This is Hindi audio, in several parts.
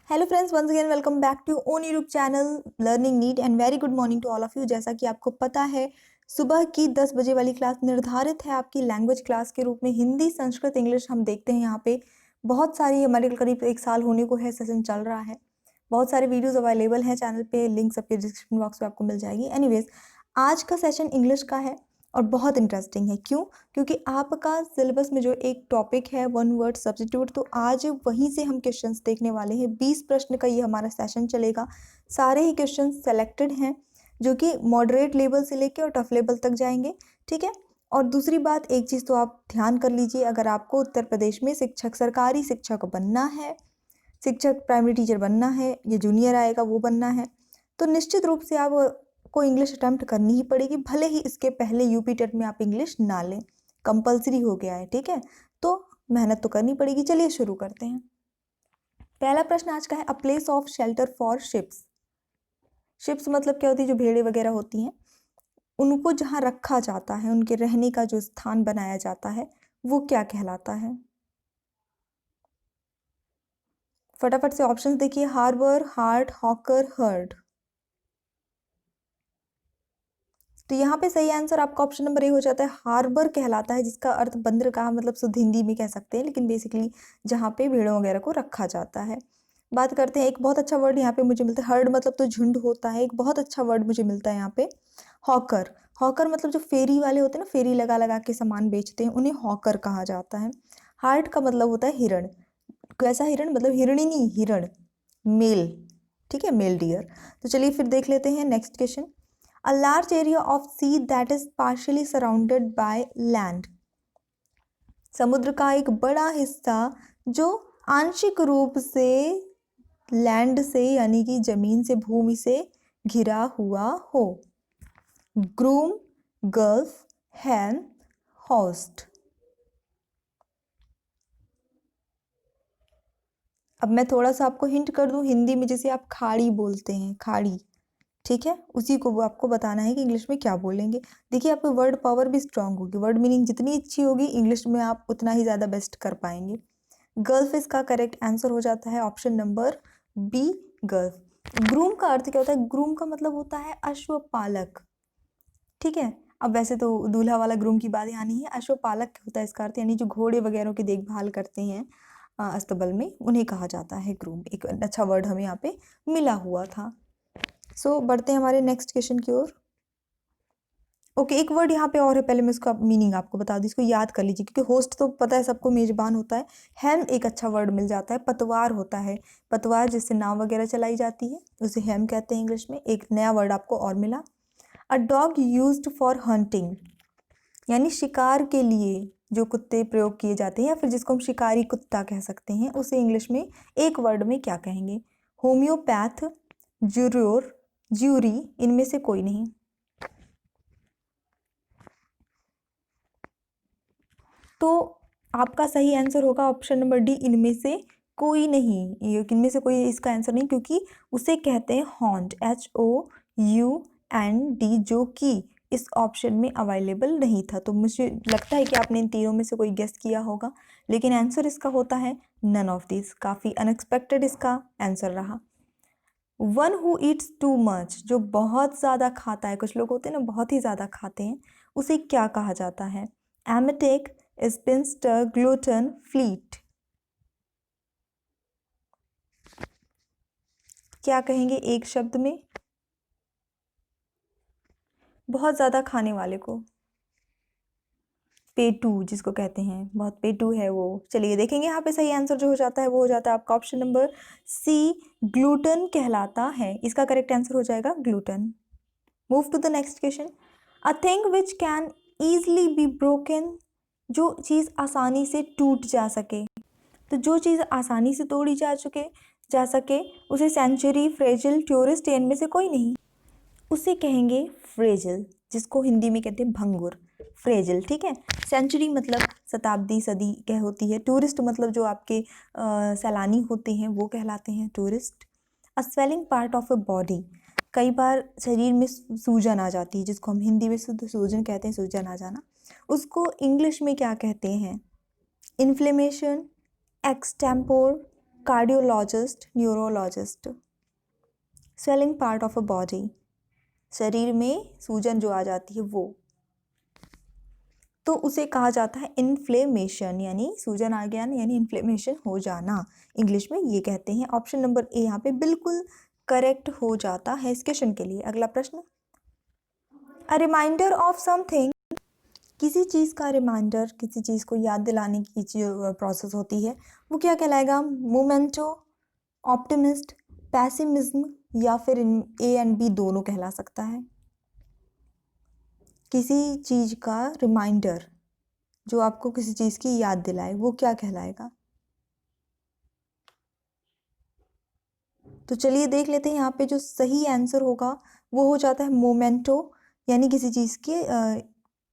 Hello friends, once again welcome back to own YouTube channel learning need and very good morning to all of you. जैसा कि आपको पता है, सुबह की 10 बजे वाली क्लास निर्धारित है आपकी लैंग्वेज क्लास के रूप में। हिंदी, संस्कृत, इंग्लिश हम देखते हैं यहाँ पे। बहुत सारी, हमारे करीब 1 साल होने को है, सेशन चल रहा है। बहुत सारे वीडियोस अवेलेबल हैं चैनल पे, लिंक सबके डिस्क्रिप्शन बॉक्स में आपको मिल जाएगी। एनीवेज, आज का सेशन इंग्लिश का है और बहुत इंटरेस्टिंग है। क्यों? क्योंकि आपका सिलेबस में जो एक टॉपिक है वन वर्ड सब्स्टिट्यूट, तो आज वहीं से हम क्वेश्चंस देखने वाले हैं। 20 प्रश्न का ये हमारा सेशन चलेगा। सारे ही क्वेश्चन सेलेक्टेड हैं जो कि मॉडरेट लेवल से लेके और टफ लेवल तक जाएंगे, ठीक है। और दूसरी बात, एक चीज़ तो आप ध्यान कर लीजिए, अगर आपको उत्तर प्रदेश में शिक्षक, सरकारी शिक्षक बनना है, शिक्षक प्राइमरी टीचर बनना है, ये जूनियर आएगा वो बनना है, तो निश्चित रूप से आप को इंग्लिश अटेम्प्ट करनी ही पड़ेगी। भले ही इसके पहले यूपी टेट में आप इंग्लिश ना लें, कंपलसरी हो गया है, ठीक है। तो मेहनत तो करनी पड़ेगी। चलिए शुरू करते हैं। पहला प्रश्न आज का है, a place of shelter for ships. Ships मतलब क्या होती है? जो भेड़ें वगैरह होती हैं, उनको जहाँ रखा जाता है, उनके रहने का जो स्थान बनाया जाता है, वो क्या कहलाता है? फटाफट से ऑप्शंस देखिए। Harbour, heart, hawker, heard. तो यहाँ पे सही आंसर आपका ऑप्शन नंबर ए हो जाता है, हार्बर कहलाता है, जिसका अर्थ बंदरगाह, मतलब शुद्ध हिंदी में कह सकते हैं, लेकिन बेसिकली जहाँ पे भेड़ों वगैरह को रखा जाता है। बात करते हैं, एक बहुत अच्छा वर्ड यहाँ पे मुझे मिलता है, हर्ड मतलब तो झुंड होता है। एक बहुत अच्छा वर्ड मुझे मिलता है यहाँ पे, हॉकर। हॉकर मतलब जो फेरी वाले होते हैं ना, फेरी लगा लगा के सामान बेचते हैं, उन्हें हॉकर कहा जाता है। हार्ट का मतलब होता है हिरण। कैसा हिरण? मतलब हिरणी नहीं, हिरण, मेल, ठीक है, मेल डियर। तो चलिए फिर देख लेते हैं next question. A large area of sea that is partially surrounded by land. समुद्र का एक बड़ा हिस्सा जो आंशिक रूप से लैंड से, यानी कि जमीन से, भूमि से घिरा हुआ हो। ग्रूम, गल्फ, हैम, होस्ट। अब मैं थोड़ा सा आपको हिंट कर दूं, हिंदी में जिसे आप खाड़ी बोलते हैं, खाड़ी, ठीक है, उसी को वो आपको बताना है कि इंग्लिश में क्या बोलेंगे। देखिए, आपकी वर्ड पावर भी स्ट्रांग होगी, वर्ड मीनिंग जितनी अच्छी होगी इंग्लिश में आप उतना ही ज़्यादा बेस्ट कर पाएंगे। गल्फ इसका करेक्ट आंसर हो जाता है, option number B, gulf. Groom का अर्थ क्या होता है? ग्रूम का मतलब होता है अश्वपालक, ठीक है। अब वैसे तो दूल्हा वाला ग्रूम की बात यहाँ नहीं है, अश्वपालक होता है इसका अर्थ, यानी जो घोड़े वगैरह की देखभाल करते हैं अस्तबल में, उन्हें कहा जाता है ग्रूम। एक अच्छा वर्ड हमें यहाँ पे मिला हुआ था। सो बढ़ते हैं हमारे नेक्स्ट क्वेश्चन की ओर। ओके, एक वर्ड यहाँ पे और है, पहले मैं इसका मीनिंग आपको बता दूँ, इसको याद कर लीजिए, क्योंकि होस्ट तो पता है सबको, मेजबान होता है। हैम एक अच्छा वर्ड मिल जाता है, पतवार होता है, पतवार जिससे नाव वगैरह चलाई जाती है, उसे हैम कहते हैं इंग्लिश में। एक नया वर्ड आपको और मिला, a dog used for hunting, यानी शिकार के लिए जो कुत्ते प्रयोग किए जाते हैं, या फिर जिसको हम शिकारी कुत्ता कह सकते हैं, उसे इंग्लिश में एक वर्ड में क्या कहेंगे? होम्योपैथ, ज्यूरोर, ज्यूरी, इनमें से कोई नहीं। तो आपका सही आंसर होगा ऑप्शन नंबर डी, इनमें से कोई नहीं। ये इनमें से कोई इसका आंसर नहीं, क्योंकि उसे कहते हैं हॉन्ट, HOUND, जो कि इस ऑप्शन में अवेलेबल नहीं था। तो मुझे लगता है कि आपने इन तीनों में से कोई गेस किया होगा, लेकिन आंसर इसका होता है नन ऑफ दिस। काफ़ी अनएक्सपेक्टेड इसका आंसर रहा। One who Yeats too much, जो बहुत ज़्यादा खाता है, कुछ लोग होते हैं ना बहुत ही ज़्यादा खाते हैं, उसे क्या कहा जाता है? Emetic, sphincter, gluten, fleet. क्या कहेंगे एक शब्द में बहुत ज़्यादा खाने वाले को? पेटू जिसको कहते हैं, बहुत पेटू है वो। चलिए देखेंगे यहाँ पे सही आंसर जो हो जाता है वो हो जाता है आपका ऑप्शन नंबर सी, ग्लूटन कहलाता है। इसका करेक्ट आंसर हो जाएगा glutton. Move to the next question. A thing which can easily be broken, जो चीज़ आसानी से टूट जा सके। तो जो चीज़ आसानी से तोड़ी जा सके उसे सेंचुरी, फ्रेजिल, टूरिस्ट, इनमें से कोई नहीं, उसे कहेंगे फ्रेजिल, जिसको हिंदी में कहते हैं भंगुर, फ्रेजिल, ठीक है। सेंचुरी मतलब शताब्दी, सदी कह होती है। टूरिस्ट मतलब जो आपके सैलानी होते हैं वो कहलाते हैं tourist. A swelling part of a body, कई बार शरीर में सूजन आ जाती है, जिसको हम हिंदी में शुद्ध सूजन कहते हैं, सूजन आ जाना, उसको इंग्लिश में क्या कहते हैं? Inflammation, extempore, cardiologist, neurologist. Swelling part of a body, शरीर में सूजन जो आ जाती है वो, तो उसे कहा जाता है इन्फ्लेमेशन, यानी सूजन आ गया ना, यानी इन्फ्लेमेशन हो जाना, इंग्लिश में ये कहते हैं। ऑप्शन नंबर ए यहाँ पे बिल्कुल करेक्ट हो जाता है इस क्वेश्चन के लिए। अगला प्रश्न, अ रिमाइंडर ऑफ समथिंग, किसी चीज़ का रिमाइंडर, किसी चीज़ को याद दिलाने की जो प्रोसेस होती है वो क्या कहलाएगा? मोमेंटो, ऑप्टिमिस्ट, पैसिमिज्म, या फिर ए एंड बी दोनों कहला सकता है। किसी चीज़ का रिमाइंडर जो आपको किसी चीज़ की याद दिलाए वो क्या कहलाएगा? तो चलिए देख लेते हैं, यहाँ पे जो सही आंसर होगा वो हो जाता है मोमेंटो, यानी किसी चीज़ के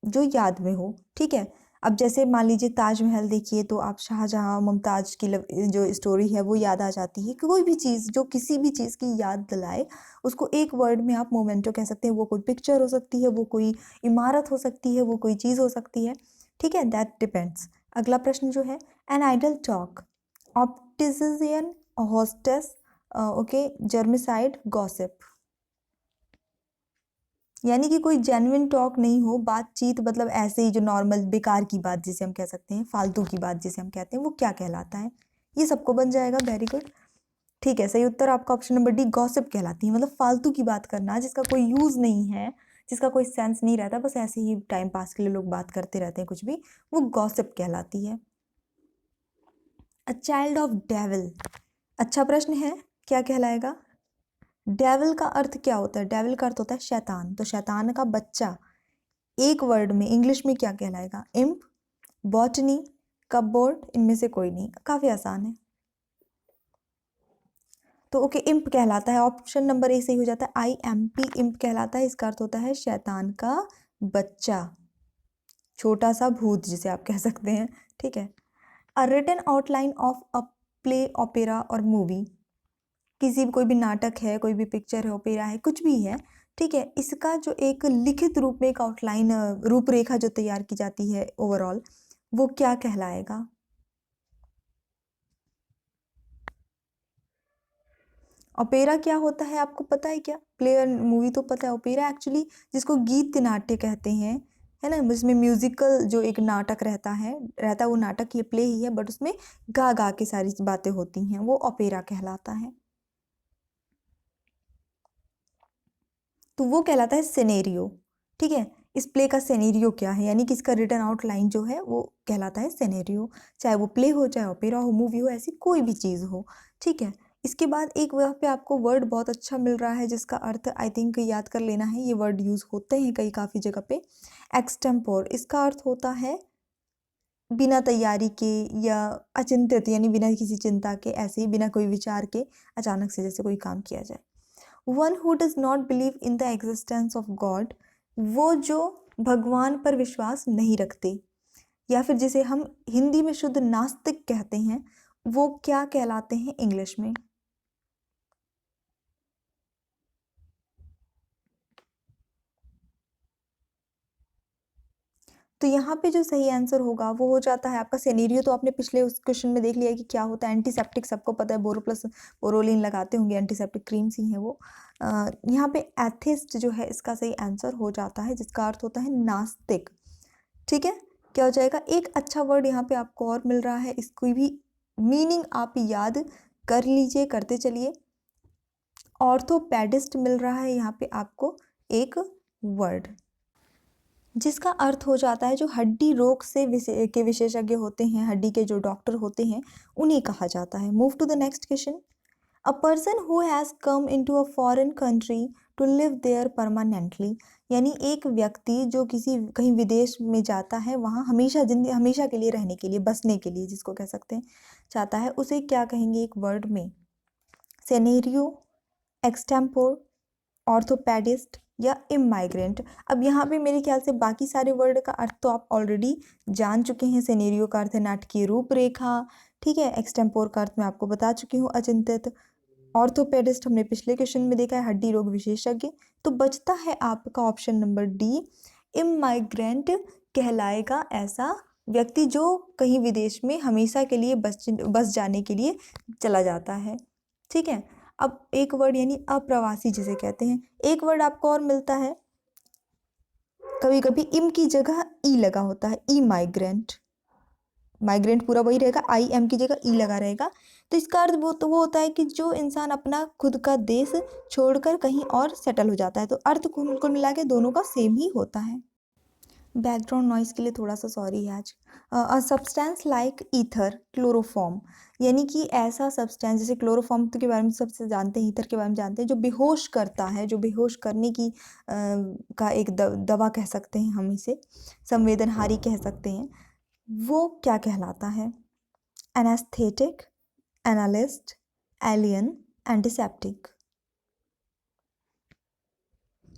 जो याद में हो। ठीक है, अब जैसे मान लीजिए ताजमहल देखिए तो आप शाहजहाँ मुमताज की जो स्टोरी है वो याद आ जाती है। कोई भी चीज़ जो किसी भी चीज़ की याद दिलाए उसको एक वर्ड में आप मोमेंटो कह सकते हैं। वो कोई पिक्चर हो सकती है, वो कोई इमारत हो सकती है, वो कोई चीज़ हो सकती है। ठीक है, दैट डिपेंड्स। अगला प्रश्न जो है, an idle talk, optician, hostess, okay, germicide, gossip, यानी कि कोई जेन्युइन टॉक नहीं हो, बातचीत मतलब ऐसे ही जो नॉर्मल बेकार की बात जिसे हम कह सकते हैं, फालतू की बात जिसे हम कहते हैं, वो क्या कहलाता है? ये सबको बन जाएगा, वेरी गुड। ठीक है, सही उत्तर आपका ऑप्शन नंबर डी, गॉसिप कहलाती है। मतलब फालतू की बात करना जिसका कोई यूज नहीं है, जिसका कोई सेंस नहीं रहता, बस ऐसे ही टाइम पास के लिए लोग बात करते रहते हैं कुछ भी, वो गॉसिप कहलाती है। अ चाइल्ड ऑफ डेविल, अच्छा प्रश्न है, क्या कहलाएगा? डेविल का अर्थ क्या होता है? डेविल का अर्थ होता है शैतान, तो शैतान का बच्चा एक वर्ड में इंग्लिश में क्या कहलाएगा? इम्प, बॉटनी, कपबोर्ड, इनमें से कोई नहीं। काफी आसान है, तो ओके, इम्प कहलाता है। ऑप्शन नंबर ए सही हो जाता है, IMP, इम्प कहलाता है। इसका अर्थ होता है शैतान का बच्चा, छोटा सा भूत जिसे आप कह सकते हैं। ठीक है, a written outline of a play, opera और मूवी, किसी भी कोई भी नाटक है, कोई भी पिक्चर है, ओपेरा है, कुछ भी है। ठीक है, इसका जो एक लिखित रूप में एक आउटलाइन, रूपरेखा जो तैयार की जाती है ओवरऑल, वो क्या कहलाएगा? ओपेरा क्या होता है आपको पता है क्या? प्ले और मूवी तो पता है, ओपेरा एक्चुअली जिसको गीत नाट्य कहते हैं, है ना, जिसमें म्यूजिकल जो एक नाटक रहता है वो नाटक ये प्ले ही है, बट उसमें गा गा के सारी बातें होती हैं, वो ओपेरा कहलाता है। तो वो कहलाता है सिनेरियो। ठीक है, इस प्ले का सिनेरियो क्या है, यानी कि इसका रिटन आउट लाइन जो है वो कहलाता है सिनेरियो, चाहे वो प्ले हो, चाहे ओपेरा हो, मूवी हो, ऐसी कोई भी चीज़ हो। ठीक है, इसके बाद एक वहाँ पे आपको वर्ड बहुत अच्छा मिल रहा है जिसका अर्थ आई थिंक याद कर लेना है, ये वर्ड यूज़ होते हैं कई काफ़ी जगह पे, एक्सटेम्पोर। इसका अर्थ होता है बिना तैयारी के या अचिंतित, यानी बिना किसी चिंता के, ऐसे ही बिना कोई विचार के अचानक से जैसे कोई काम किया जाए। One who does not believe in the existence of God, वो जो भगवान पर विश्वास नहीं रखते, या फिर जिसे हम हिंदी में शुद्ध नास्तिक कहते हैं, वो क्या कहलाते हैं इंग्लिश में? तो यहाँ पे जो सही आंसर होगा वो हो जाता है आपका सिनेरियो। तो आपने पिछले उस क्वेश्चन में देख लिया कि क्या होता है, एंटीसेप्टिक सबको पता है, बोरो प्लस बोरोलिन लगाते होंगे, एंटीसेप्टिक क्रीम्स ही हैं वो। यहाँ पे एथिस्ट जो है इसका सही आंसर हो जाता है, जिसका अर्थ होता है नास्तिक। ठीक है, क्या हो जाएगा? एक अच्छा वर्ड यहाँ पे आपको और मिल रहा है, इसकी भी मीनिंग आप याद कर लीजिए, करते चलिए। ऑर्थोपेडिस्ट मिल रहा है यहाँ पे आपको एक वर्ड, जिसका अर्थ हो जाता है जो हड्डी रोग से के विशेषज्ञ होते हैं, हड्डी के जो डॉक्टर होते हैं, उन्हें कहा जाता है। Move to the next question, a person who has come into a foreign country to live there permanently, यानी एक व्यक्ति जो किसी कहीं विदेश में जाता है, वहाँ हमेशा के लिए रहने के लिए, बसने के लिए जिसको कह सकते हैं, चाहता है, उसे क्या कहेंगे एक वर्ड में? सेनेरियो, एक्सटेम्पोर, ऑर्थोपेडिस्ट, या इमाइग्रेंट। अब यहाँ पे मेरे ख्याल से बाकी सारे वर्ड का अर्थ तो आप ऑलरेडी जान चुके हैं। सिनेरियो का अर्थ है नाटकीय रूपरेखा, ठीक है। एक्सटेम्पोर का अर्थ मैं आपको बता चुकी हूँ, अचिंतित। ऑर्थोपेडिस्ट हमने पिछले क्वेश्चन में देखा है, हड्डी रोग विशेषज्ञ। तो बचता है आपका ऑप्शन नंबर डी, इमाइग्रेंट कहलाएगा ऐसा व्यक्ति जो कहीं विदेश में हमेशा के लिए बस जाने के लिए चला जाता है। ठीक है, अब एक वर्ड यानी अप्रवासी जिसे कहते हैं, एक वर्ड आपको और मिलता है, कभी कभी इम की जगह ई लगा होता है, ई माइग्रेंट। माइग्रेंट पूरा वही रहेगा, आई एम की जगह ई लगा रहेगा। तो इसका अर्थ वो होता है कि जो इंसान अपना खुद का देश छोड़कर कहीं और सेटल हो जाता है। तो अर्थ कुल मिला के दोनों का सेम ही होता है। बैकग्राउंड नॉइस के लिए थोड़ा सा सॉरी है आज। A substance like ether, chloroform, यानी कि ऐसा सब्सटेंस, जैसे क्लोरोफॉर्म के बारे में सबसे जानते हैं, ईथर के बारे में जानते हैं, जो बेहोश करता है, जो बेहोश करने की का एक दवा कह सकते हैं हम इसे, संवेदनहारी कह सकते हैं, वो क्या कहलाता है? Anaesthetic, analyst, alien, antiseptic.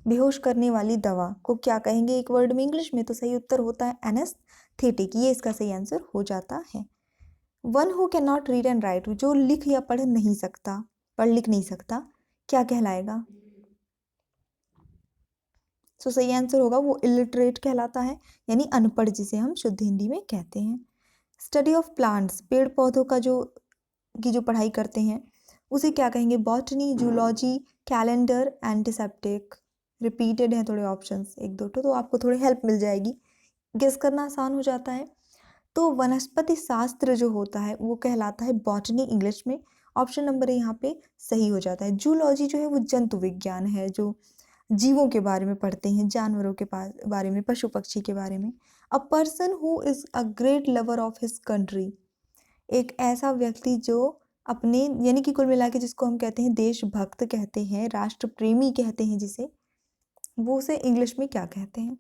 बेहोश करने वाली दवा को क्या कहेंगे एक वर्ड में इंग्लिश में? तो सही उत्तर होता है एनेस्थेटिक, ये इसका सही आंसर हो जाता है। One who can not read and right, जो लिख या पढ़ नहीं सकता, पढ़ लिख नहीं सकता, क्या कहलाएगा? तो सही आंसर होगा वो इलिटरेट कहलाता है, यानी अनपढ़, जिसे हम शुद्ध हिंदी में कहते हैं। स्टडी ऑफ प्लांट्स, पेड़ पौधों का जो पढ़ाई करते हैं, उसे क्या कहेंगे? Botany, zoology, calendar, antiseptic. Repeated है थोड़े ऑप्शंस, एक दो तो आपको थोड़ी हेल्प मिल जाएगी, गेस करना आसान हो जाता है। तो वनस्पति शास्त्र जो होता है वो कहलाता है बॉटनी इंग्लिश में। ऑप्शन नंबर यहाँ पे सही हो जाता है। जूलॉजी जो है वो जंतु विज्ञान है, जो जीवों के बारे में पढ़ते हैं, जानवरों के बारे में, पशु पक्षी के बारे में। अ person who is a great lover of his country, एक ऐसा व्यक्ति जो अपने, यानी कि कुल मिला के जिसको हम कहते हैं देशभक्त कहते हैं, राष्ट्र प्रेमी कहते हैं जिसे, वो उसे इंग्लिश में क्या कहते हैं?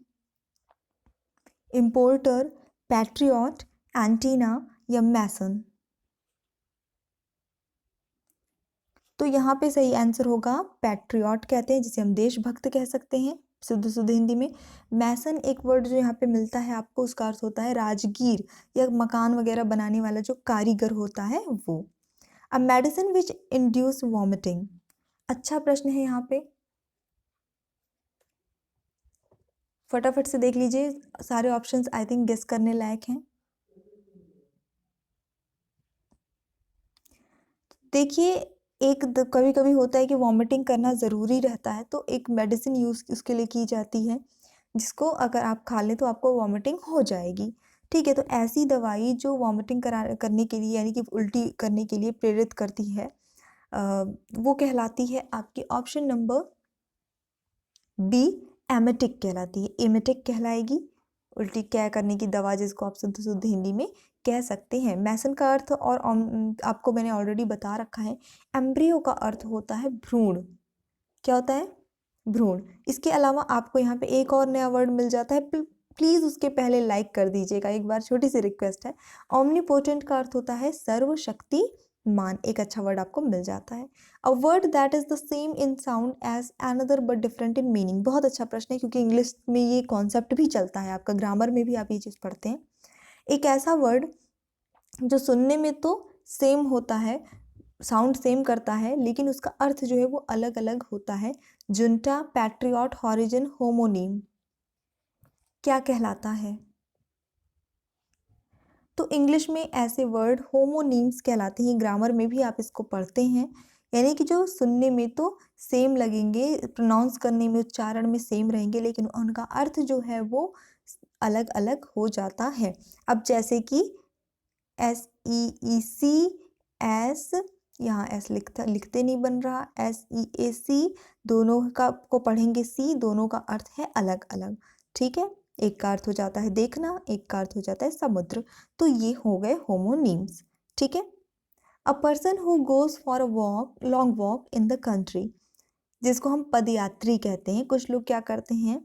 इम्पोर्टर, पैट्रियट, एंटीना या मैसन? तो यहाँ पे सही आंसर होगा पैट्रियट कहते हैं, जिसे हम देशभक्त कह सकते हैं शुद्ध शुद्ध हिंदी में। मैसन एक वर्ड जो यहाँ पे मिलता है आपको, उसका अर्थ होता है राजगीर या मकान वगैरह बनाने वाला जो कारीगर होता है वो। A medicine which induce vomiting, अच्छा प्रश्न है यहाँ पे, फटाफट से देख लीजिए, सारे ऑप्शंस आई थिंक गेस करने लायक हैं। देखिए, कभी कभी होता है कि वॉमिटिंग करना ज़रूरी रहता है, तो एक मेडिसिन यूज़ उसके लिए की जाती है, जिसको अगर आप खा लें तो आपको वॉमिटिंग हो जाएगी। ठीक है, तो ऐसी दवाई जो वॉमिटिंग करने के लिए, यानी कि उल्टी करने के लिए प्रेरित करती है, वो कहलाती है आपकी ऑप्शन नंबर बी, एमेटिक कहलाती है। एमेटिक कहलाएगी, उल्टी क्या करने की दवा, जिसको आप शुद्ध शुद्ध हिंदी में कह सकते हैं। मैसन का अर्थ और आपको मैंने ऑलरेडी बता रखा है। एम्ब्रियो का अर्थ होता है भ्रूण। क्या होता है? भ्रूण। इसके अलावा आपको यहाँ पे एक और नया वर्ड मिल जाता है, प्लीज़ उसके पहले लाइक कर दीजिएगा एक बार, छोटी सी रिक्वेस्ट है। ऑमनीपोटेंट का अर्थ होता है सर्वशक्तिमान, एक अच्छा वर्ड आपको मिल जाता है। A word that is the same in sound as another but different in meaning, बहुत अच्छा प्रश्न है, क्योंकि इंग्लिश में ये कॉन्सेप्ट भी चलता है, आपका ग्रामर में भी आप ये चीज़ पढ़ते हैं। एक ऐसा वर्ड जो सुनने में तो सेम होता है, साउंड सेम करता है, लेकिन उसका अर्थ जो है वो अलग अलग होता है। जुंटा, पैट्रियट, हॉरिजन, होमोनीम, क्या कहलाता है? तो इंग्लिश में ऐसे वर्ड होमोनीम्स कहलाते हैं, ग्रामर में भी आप इसको पढ़ते हैं, यानी कि जो सुनने में तो सेम लगेंगे, प्रोनाउंस करने में, उच्चारण में सेम रहेंगे, लेकिन उनका अर्थ जो है वो अलग अलग हो जाता है। अब जैसे कि SEEC, एस, यहाँ एस लिखते नहीं बन रहा, SEAC, दोनों का को पढ़ेंगे सी, दोनों का अर्थ है अलग अलग। ठीक है, एक का अर्थ हो जाता है देखना, एक का अर्थ हो जाता है समुद्र। तो ये हो गए होमोनीम्स। ठीक है, अ person who goes for a walk, long walk in the country, जिसको हम पदयात्री कहते हैं। कुछ लोग क्या करते हैं,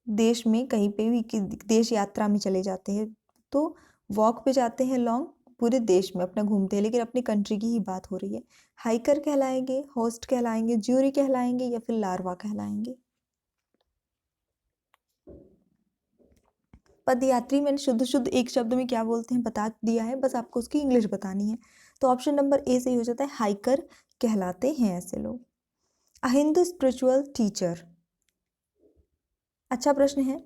देश में कहीं पे भी देश यात्रा में चले जाते हैं, तो वॉक पे जाते हैं लॉन्ग, पूरे देश में अपना घूमते हैं, लेकिन अपनी कंट्री की ही बात हो रही है। हाइकर कहलाएंगे, होस्ट कहलाएंगे, ज्यूरी कहलाएंगे या फिर लार्वा कहलाएंगे? पदयात्री मैंने शुद्ध शुद्ध एक शब्द में क्या बोलते हैं बता दिया है, बस आपको उसकी इंग्लिश बतानी है। तो ऑप्शन नंबर ए सही हो जाता है, हाइकर कहलाते हैं ऐसे लोग। अ हिंदू स्पिरिचुअल टीचर, अच्छा प्रश्न है,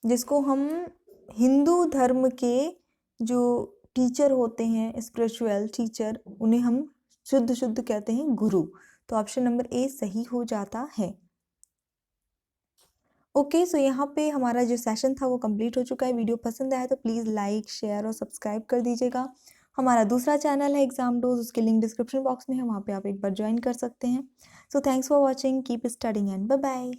जिसको हम हिंदू धर्म के जो टीचर होते हैं, स्पिरिचुअल टीचर, उन्हें हम शुद्ध शुद्ध कहते हैं गुरु। तो ऑप्शन नंबर ए सही हो जाता है। ओके, सो यहाँ पे हमारा जो सेशन था वो कंप्लीट हो चुका है। वीडियो पसंद आया तो प्लीज़ लाइक, शेयर और सब्सक्राइब कर दीजिएगा। हमारा दूसरा चैनल है एग्जाम डोज, उसके लिंक डिस्क्रिप्शन बॉक्स में है, वहाँ पे आप एक बार ज्वाइन कर सकते हैं। So thanks for watching, keep studying and bye bye.